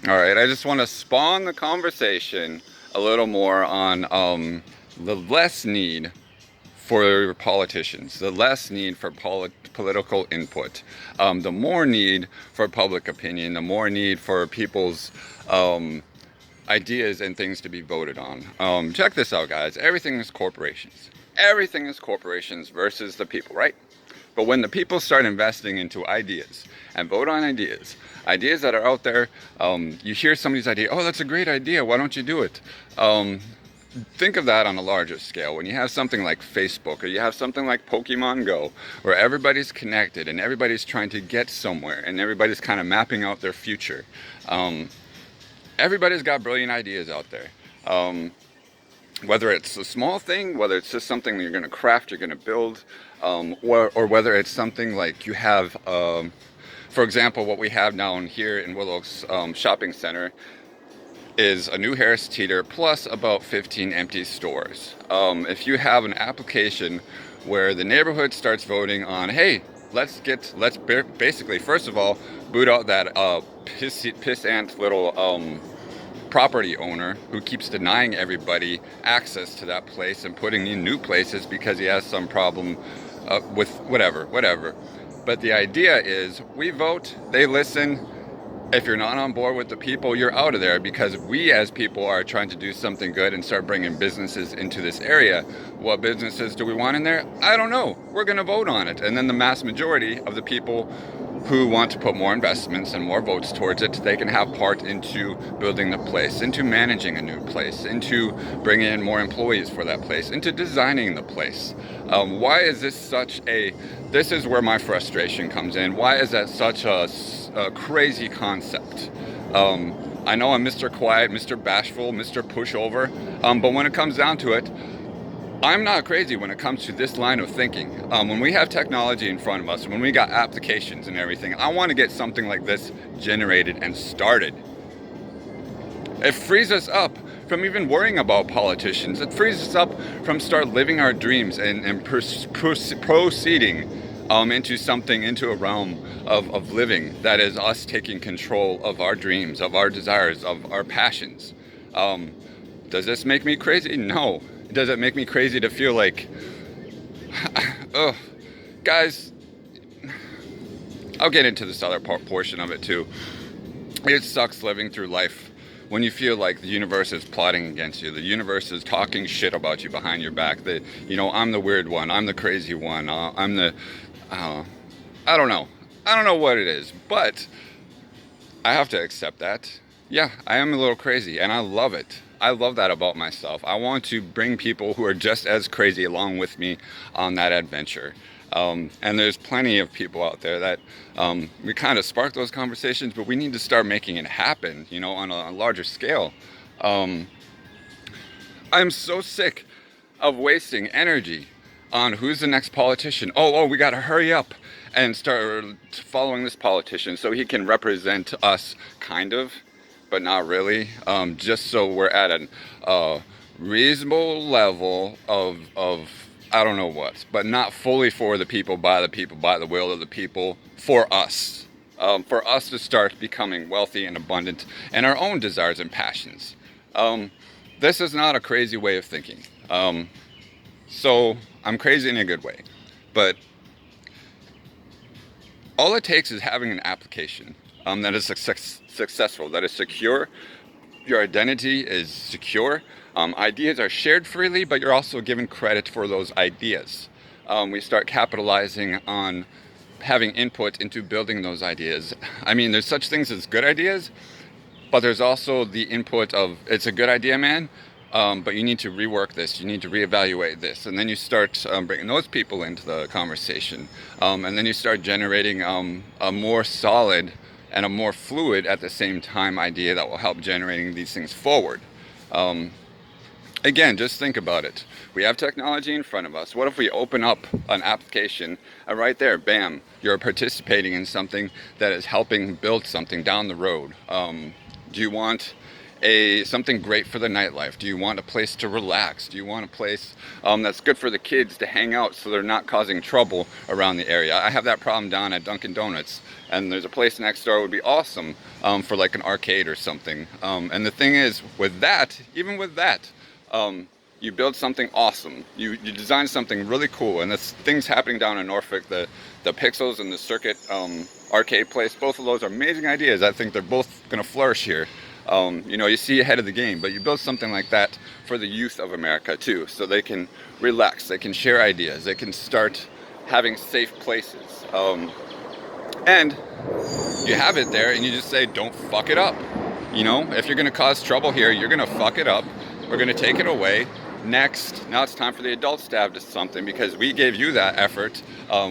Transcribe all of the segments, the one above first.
All right, I just want to spawn the conversation a little more on the less need for politicians, the less need for political input, the more need for public opinion, the more need for people's um, ideas and things to be voted on. Check this out, guys. Everything is corporations. Everything is corporations versus the people, right? But when the people start investing into ideas and vote on ideas that are out there, you hear somebody's idea, oh, that's a great idea, why don't you do it? Um, think of that on a larger scale. When you have something like Facebook or you have something like Pokemon Go, where everybody's connected and everybody's trying to get somewhere and everybody's kind of mapping out their future. Um, everybody's got brilliant ideas out there. Whether it's a small thing, whether it's just something that you're going to craft, you're going to build, or whether it's something like you have, for example, what we have down here in Willow's shopping center is a new Harris Teeter plus about 15 empty stores. If you have an application where the neighborhood starts voting on, hey, let's basically, first of all, boot out that pissant little property owner who keeps denying everybody access to that place and putting in new places because he has some problem with whatever. But the idea is we vote, they listen. If you're not on board with the people, you're out of there because we as people are trying to do something good and start bringing businesses into this area. What businesses do we want in there? I don't know. We're going to vote on it. And then the mass majority of the people who want to put more investments and more votes towards it, they can have part into building the place, into managing a new place, into bringing in more employees for that place, into designing the place. Why is this such a, this is where my frustration comes in. Why is that such a crazy concept? I know I'm Mr. Quiet, Mr. Bashful, Mr. Pushover, but when it comes down to it, I'm not crazy when it comes to this line of thinking. When we have technology in front of us, when we got applications and everything, I want to get something like this generated and started. It frees us up from even worrying about politicians. It frees us up from start living our dreams and proceeding into something, into a realm of living that is us taking control of our dreams, of our desires, of our passions. Does this make me crazy? No. Does it make me crazy to feel like, oh, guys, I'll get into this other portion of it too. It sucks living through life when you feel like the universe is plotting against you. The universe is talking shit about you behind your back. That, you know, I'm the weird one. I'm the crazy one. I'm the, I don't know. I don't know what it is, but I have to accept that. Yeah, I am a little crazy and I love it. I love that about myself. I want to bring people who are just as crazy along with me on that adventure. And there's plenty of people out there that we kind of spark those conversations, but we need to start making it happen, you know, on a larger scale. Um, I'm so sick of wasting energy on who's the next politician. Oh, we got to hurry up and start following this politician so he can represent us, kind of, but not really. Just so we're at a reasonable level of I don't know what, but not fully for the people, by the will of the people, for us. For us to start becoming wealthy and abundant in our own desires and passions. This is not a crazy way of thinking. So I'm crazy in a good way. But all it takes is having an application that is successful, that is secure. Your identity is secure. Ideas are shared freely, but you're also given credit for those ideas. We start capitalizing on having input into building those ideas. I mean, there's such things as good ideas, but there's also the input of, it's a good idea, man, but you need to rework this, you need to reevaluate this, and then you start bringing those people into the conversation, and then you start generating a more solid and a more fluid at the same time idea that will help generating these things forward. Again, just think about it. We have technology in front of us. What if we open up an application and right there, bam, you're participating in something that is helping build something down the road. Do you want something great for the nightlife? Do you want a place to relax? Do you want a place that's good for the kids to hang out so they're not causing trouble around the area? I have that problem down at Dunkin' Donuts, and there's a place next door would be awesome for like an arcade or something. And the thing is, with that, even with that, you build something awesome. You design something really cool, and there's things happening down in Norfolk. The Pixels and the Circuit arcade place, both of those are amazing ideas. I think they're both going to flourish here. You know, you see ahead of the game, but you build something like that for the youth of America too, so they can relax, they can share ideas, they can start having safe places. And you have it there, and you just say, don't fuck it up. You know, if you're going to cause trouble here, you're going to fuck it up. We're going to take it away. Next, now it's time for the adults to have something, because we gave you that effort.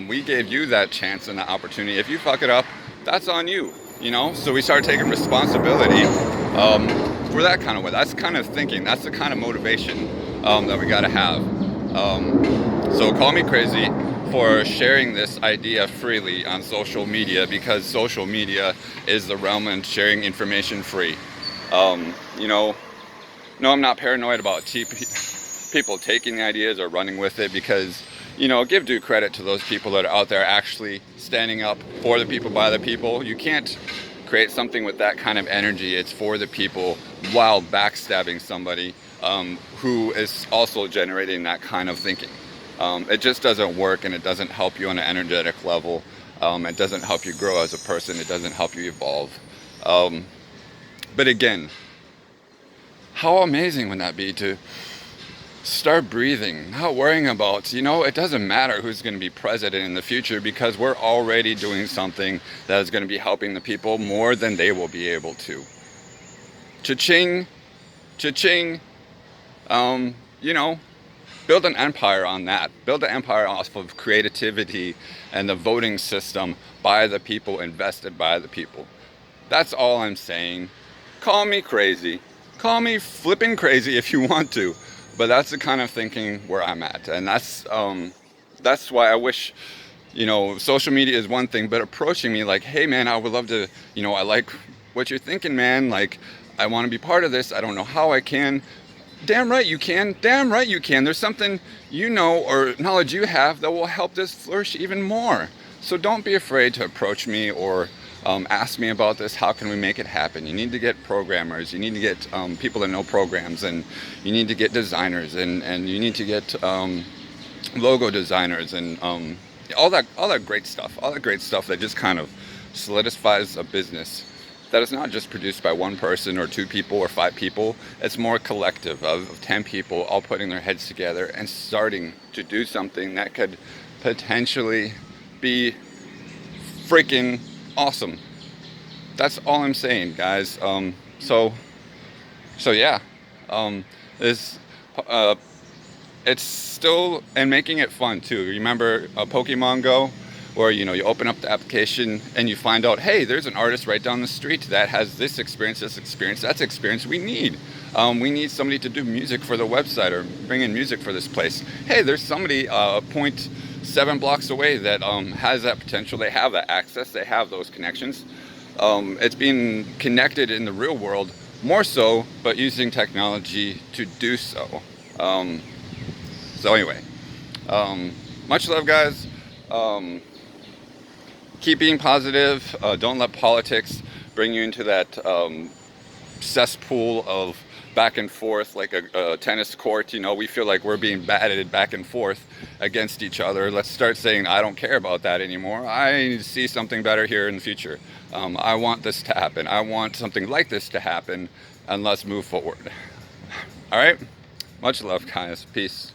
We gave you that chance and the opportunity. If you fuck it up, that's on you. You know, so we started taking responsibility for that kind of way. That's kind of thinking. That's the kind of motivation that we got to have. So call me crazy for sharing this idea freely on social media, because social media is the realm and sharing information free. You know, no, I'm not paranoid about people taking the ideas or running with it, because, you know, give due credit to those people that are out there actually standing up for the people, by the people. You can't create something with that kind of energy. It's for the people, while backstabbing somebody who is also generating that kind of thinking. It just doesn't work, and it doesn't help you on an energetic level. It doesn't help you grow as a person. It doesn't help you evolve. But again, how amazing would that be to start breathing, not worrying about, you know, it doesn't matter who's going to be president in the future, because we're already doing something that is going to be helping the people more than they will be able to. Cha-ching, cha-ching, you know, build an empire on that. Build an empire off of creativity and the voting system by the people, invested by the people. That's all I'm saying. Call me crazy. Call me flipping crazy if you want to. But that's the kind of thinking where I'm at. And that's why I wish, you know, social media is one thing, but approaching me like, hey man, I would love to, you know, I like what you're thinking, man. Like, I want to be part of this. I don't know how I can. Damn right you can. Damn right you can. There's something you know or knowledge you have that will help this flourish even more. So don't be afraid to approach me or ask me about this. How can we make it happen? You need to get programmers. You need to get people that know programs, and you need to get designers, and you need to get logo designers, and all that great stuff. All that great stuff that just kind of solidifies a business that is not just produced by one person or two people or five people. It's more collective of 10 people all putting their heads together and starting to do something that could potentially be freaking awesome. That's all I'm saying, guys. So yeah, it's still, and making it fun too. Remember Pokemon Go, where, you know, you open up the application and you find out, hey, there's an artist right down the street that has this experience, that's experience we need. We need somebody to do music for the website or bring in music for this place. Hey, there's somebody 0.7 blocks away that has that potential. They have that access. They have those connections. It's being connected in the real world more so, but using technology to do so. So anyway, much love, guys. Keep being positive. Don't let politics bring you into that cesspool of back and forth like a tennis court. You know, we feel like we're being batted back and forth against each other. Let's start saying, I don't care about that anymore. I see something better here in the future. I want this to happen. I want something like this to happen, and let's move forward. All right? Much love, guys. Peace.